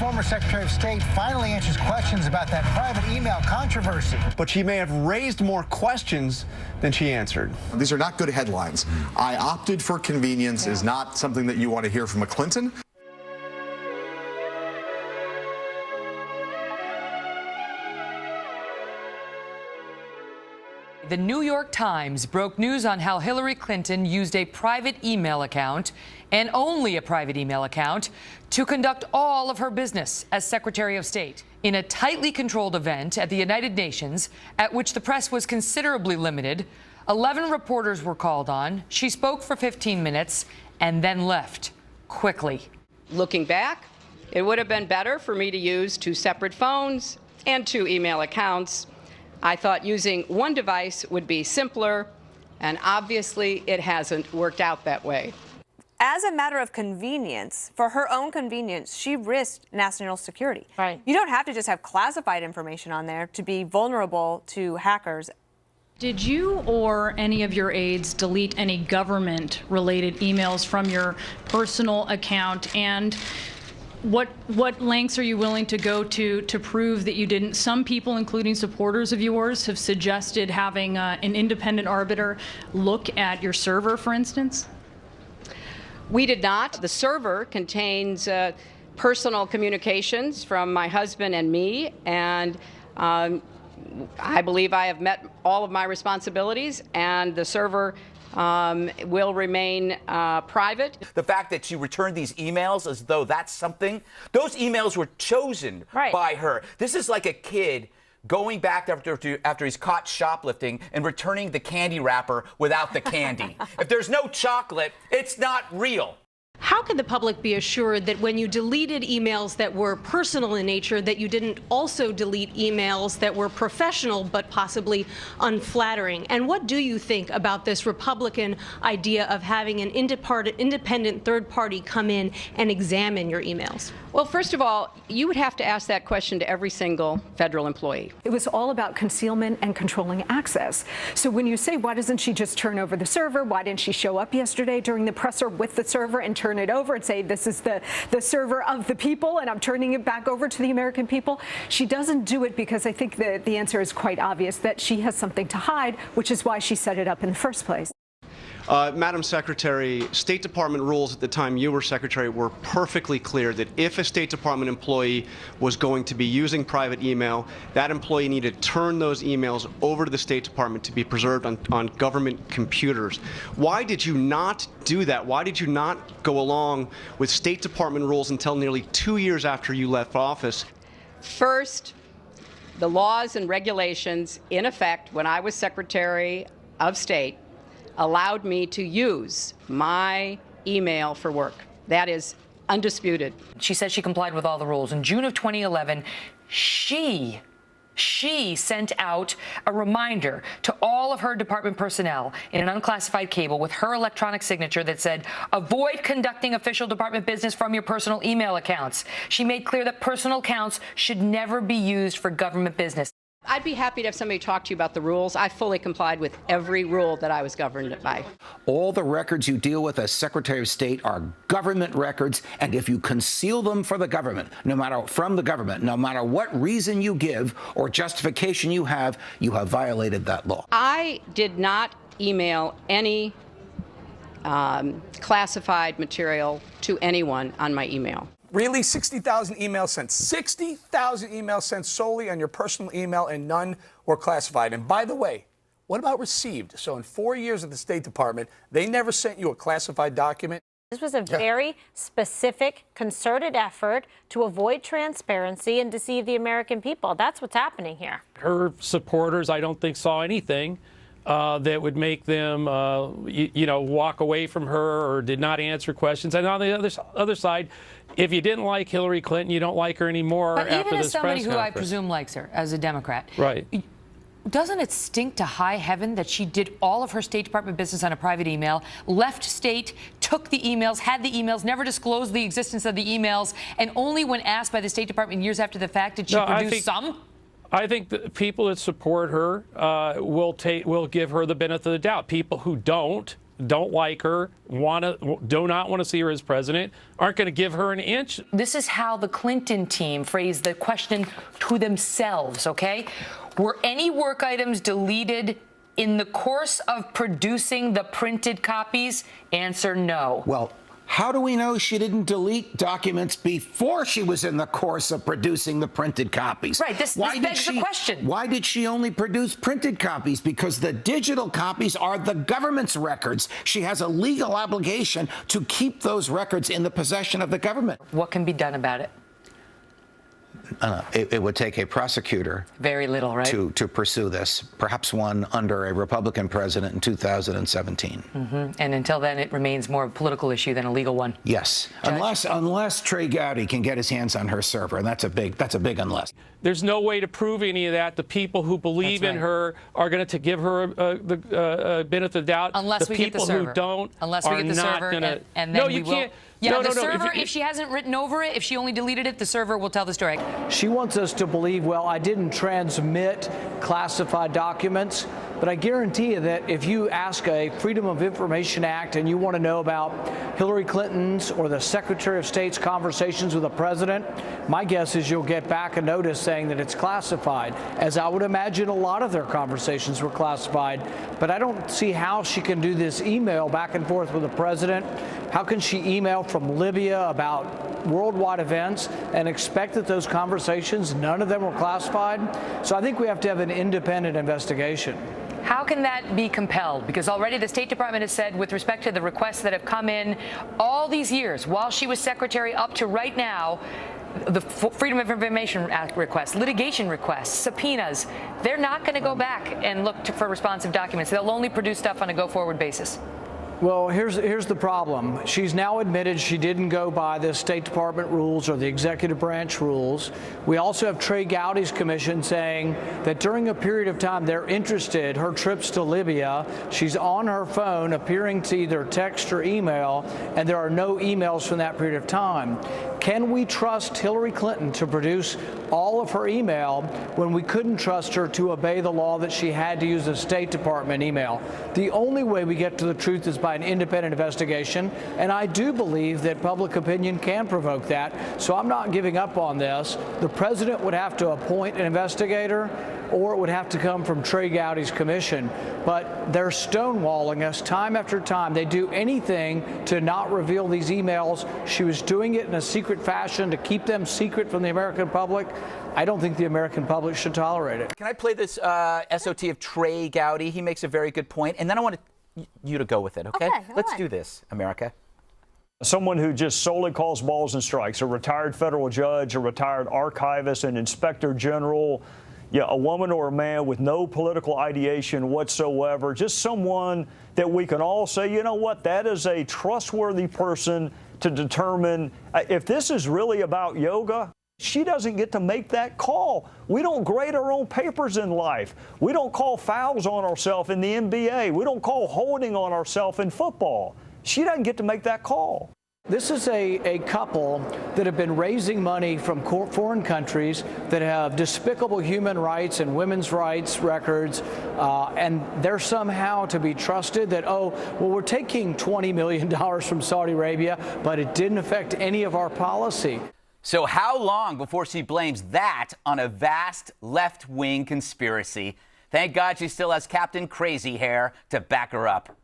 former Secretary of State finally answers questions about that private email controversy. But she may have raised more questions than she answered. These are not good headlines. I opted for convenience is not something that you want to hear from a Clinton. The New York Times broke news on how Hillary Clinton used a private email account, and only a private email account, to conduct all of her business as Secretary of State. In a tightly controlled event at the United Nations, at which the press was considerably limited, 11 reporters were called on. She spoke for 15 minutes and then left quickly. Looking back, it would have been better for me to use 2 separate phones and 2 email accounts. I thought using one device would be simpler, and obviously it hasn't worked out that way. As a matter of convenience, for her own convenience, she risked national security. Right. You don't have to just have classified information on there to be vulnerable to hackers. Did you or any of your aides delete any government-related emails from your personal account? And what lengths are you willing to go to prove that you didn't? Some people, including supporters of yours, have suggested having an independent arbiter look at your server, for instance. We did not. The server contains personal communications from my husband and me, and I believe I have met all of my responsibilities, and the server will remain private. The fact that she returned these emails as though that's something, those emails were chosen by her. This is like a kid going back after he's caught shoplifting and returning the candy wrapper without the candy. If there's no chocolate, it's not real. How can the public be assured that when you deleted emails that were personal in nature, that you didn't also delete emails that were professional but possibly unflattering? And what do you think about this Republican idea of having an independent third party come in and examine your emails? Well, first of all, you would have to ask that question to every single federal employee. It was all about concealment and controlling access. So when you say, why doesn't she just turn over the server? Why didn't she show up yesterday during the presser with the server and turn it over and say, this is the server of the people and I'm turning it back over to the American people? She doesn't do it because I think that the answer is quite obvious, that she has something to hide, which is why she set it up in the first place. Madam Secretary, State Department rules at the time you were Secretary were perfectly clear that if a State Department employee was going to be using private email, that employee needed to turn those emails over to the State Department to be preserved on government computers. Why did you not do that? Why did you not go along with State Department rules until nearly 2 years after you left office? First, the laws and regulations in effect when I was Secretary of State allowed me to use my email for work. That is undisputed. She says she complied with all the rules. In June of 2011, she sent out a reminder to all of her department personnel in an unclassified cable with her electronic signature that said, avoid conducting official department business from your personal email accounts. She made clear that personal accounts should never be used for government business. I'd be happy to have somebody talk to you about the rules. I fully complied with every rule that I was governed by. All the records you deal with as Secretary of State are government records, and if you conceal them from the government, no matter what reason you give or justification you have violated that law. I did not email any classified material to anyone on my email. Really? 60,000 emails sent. 60,000 emails sent solely on your personal email, and none were classified. And by the way, what about received? So in 4 years at the State Department, they never sent you a classified document? This was a very specific, concerted effort to avoid transparency and deceive the American people. That's what's happening here. Her supporters, I don't think, saw anything that would make them, walk away from her or did not answer questions. And on the other side, if you didn't like Hillary Clinton, you don't like her anymore after this press conference. But even as somebody who I presume likes her as a Democrat, right? Doesn't it stink to high heaven that she did all of her State Department business on a private email, left state, took the emails, had the emails, never disclosed the existence of the emails, and only when asked by the State Department years after the fact did she produce some? I think the people that support her will give her the benefit of the doubt. People who don't don't like her, do not want to see her as president, aren't going to give her an inch. This is how the Clinton team phrased the question to themselves, okay? Were any work items deleted in the course of producing the printed copies? Answer no. Well, how do we know she didn't delete documents before she was in the course of producing the printed copies? Right, this begs the question. Why did she only produce printed copies? Because the digital copies are the government's records. She has a legal obligation to keep those records in the possession of the government. What can be done about it? It would take a prosecutor very little, right, to pursue this, perhaps one under a Republican president in 2017. And until then, it remains more of a political issue than a legal one. Yes, unless Trey Gowdy can get his hands on her server, and that's a big unless. There's no way to prove any of that. The people who believe in her are going to give her the benefit of the doubt. Unless the we get the server. People who don't Unless we are get the not server, going to. and then no, we you will. can't. Yeah, no, the no, server, if she hasn't written over it, if she only deleted it, the server will tell the story. She wants us to believe, well, I didn't transmit classified documents, but I guarantee you that if you ask a Freedom of Information Act and you want to know about Hillary Clinton's or the Secretary of State's conversations with the president, my guess is you'll get back a notice saying that it's classified, as I would imagine a lot of their conversations were classified. But I don't see how she can do this email back and forth with the president. How can she email from Libya about worldwide events and expect that those conversations, none of them were classified? So I think we have to have an independent investigation. How can that be compelled? Because already the State Department has said, with respect to the requests that have come in all these years while she was secretary up to right now, the Freedom of Information Act requests, litigation requests, subpoenas, they're not going to go back and look for responsive documents. They'll only produce stuff on a go-forward basis. Well, here's the problem. She's now admitted she didn't go by the State Department rules or the executive branch rules. We also have Trey Gowdy's commission saying that during a period of time they're interested, her trips to Libya, she's on her phone appearing to either text or email, and there are no emails from that period of time. Can we trust Hillary Clinton to produce all of her email when we couldn't trust her to obey the law that she had to use the State Department email? The only way we get to the truth is by an independent investigation, and I do believe that public opinion can provoke that, so I'm not giving up on this. The president would have to appoint an investigator, or it would have to come from Trey Gowdy's commission. But they're stonewalling us time after time. They do anything to not reveal these emails. She was doing it in a secret fashion to keep them secret from the American public. I don't think the American public should tolerate it. Can I play this SOT of Trey Gowdy? He makes a very good point, and then I want you to go with it, okay? Let's do this, America. Someone who just solely calls balls and strikes, a retired federal judge, a retired archivist, an inspector general, a woman or a man with no political ideation whatsoever, just someone that we can all say, you know what, that is a trustworthy person to determine if this is really about yoga. She doesn't get to make that call. We don't grade our own papers in life. We don't call fouls on ourselves in the NBA. We don't call holding on ourselves in football. She doesn't get to make that call. This is a couple that have been raising money from foreign countries that have despicable human rights and women's rights records, and they're somehow to be trusted that, oh, well, we're taking $20 million from Saudi Arabia, but it didn't affect any of our policy. So how long before she blames that on a vast left-wing conspiracy? Thank God she still has Captain Crazy Hair to back her up.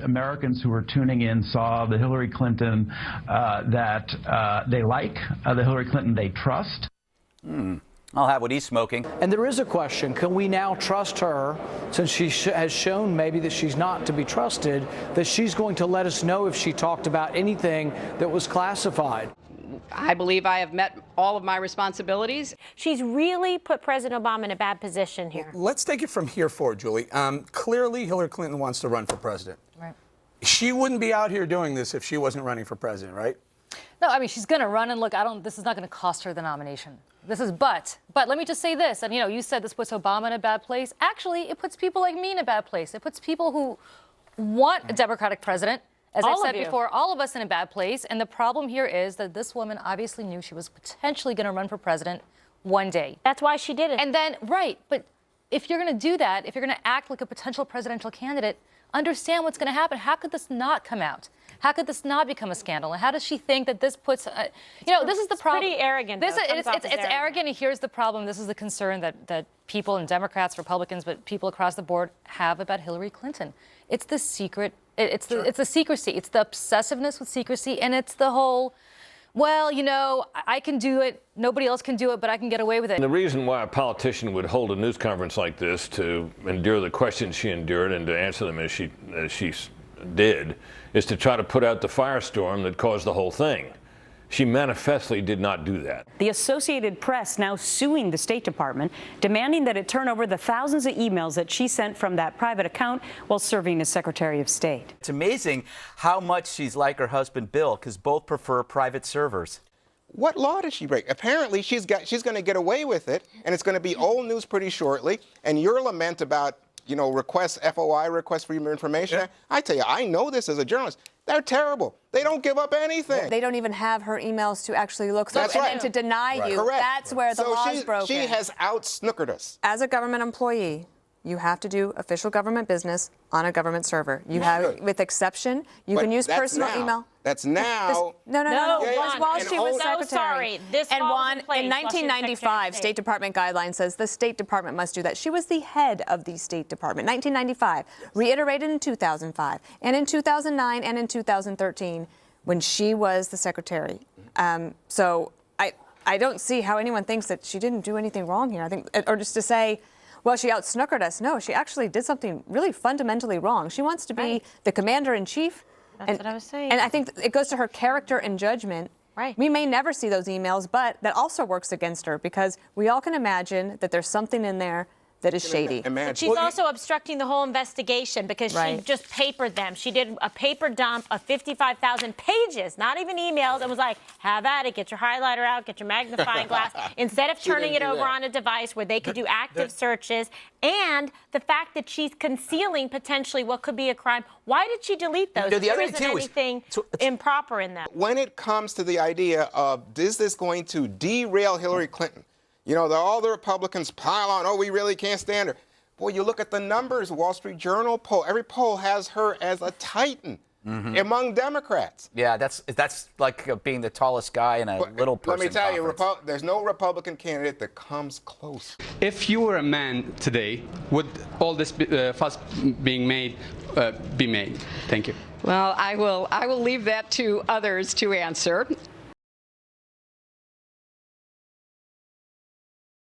Americans who were tuning in saw the Hillary Clinton that they like, the Hillary Clinton they trust. I'll have what he's smoking. And there is a question, can we now trust her, since she has shown maybe that she's not to be trusted, that she's going to let us know if she talked about anything that was classified? I believe I have met all of my responsibilities. She's really put President Obama in a bad position here. Let's take it from here forward, Julie. Clearly, Hillary Clinton wants to run for president. Right. She wouldn't be out here doing this if she wasn't running for president, right? No, I mean, she's going to run, and look, this is not going to cost her the nomination. But let me just say this, and you said this puts Obama in a bad place. Actually, it puts people like me in a bad place. It puts people who want a Democratic president, as I've said before, all of us in a bad place. And the problem here is that this woman obviously knew she was potentially going to run for president one day. That's why she did it. And then, right, but if you're going to do that, if you're going to act like a potential presidential candidate, understand what's going to happen. How could this not come out? How could this not become a scandal? And how does she think that this puts, this is the problem. Pretty arrogant. It's arrogant, and here's the problem. This is the concern that people and Democrats, Republicans, but people across the board have about Hillary Clinton. It's the secret. It's the secrecy. It's the obsessiveness with secrecy, and it's the whole, well, I can do it. Nobody else can do it, but I can get away with it. And the reason why a politician would hold a news conference like this to endure the questions she endured and to answer them as she did is to try to put out the firestorm that caused the whole thing. She manifestly did not do that. The Associated Press now suing the State Department, demanding that it turn over the thousands of emails that she sent from that private account while serving as Secretary of State. It's amazing how much she's like her husband Bill, because both prefer private servers. What law did she break? Apparently, she's going to get away with it, and it's going to be old news pretty shortly. And your lament about, requests, FOI, request for information. Yeah. I tell you, I know this as a journalist. They're terrible. They don't give up anything. They don't even have her emails to actually look through. That's right. And to deny you, Correct. that's where the law is broken. She has out-snookered us. As a government employee, you have to do official government business on a government server. You have, with exception, you can use personal email. That's now. No. While she was secretary. Sorry. This and one in 1995, State Department guidelines says the State Department must do that. She was the head of the State Department. 1995, reiterated in 2005, and in 2009, and in 2013, when she was the secretary. So I don't see how anyone thinks that she didn't do anything wrong here. I think, or just to say, well, she out-snookered us. No, she actually did something really fundamentally wrong. She wants to be the commander-in-chief. That's what I was saying. And I think it goes to her character and judgment. Right. We may never see those emails, but that also works against her because we all can imagine that there's something in there that is shady. But she's also obstructing the whole investigation because she just papered them. She did a paper dump of 55,000 pages, not even emails, and was like, have at it, get your highlighter out, get your magnifying glass, instead of turning it over on a device where they could do active searches. And the fact that she's concealing potentially what could be a crime. Why did she delete those? There isn't anything improper in them. When it comes to the idea of, is this going to derail Hillary Clinton? All the Republicans pile on, oh, we really can't stand her. Boy, you look at the numbers, Wall Street Journal poll, every poll has her as a titan among Democrats. Yeah, that's like being the tallest guy in a little person. Let me tell you, there's no Republican candidate that comes close. If you were a man today, would all this fuss being made be made? Thank you. Well, I will leave that to others to answer.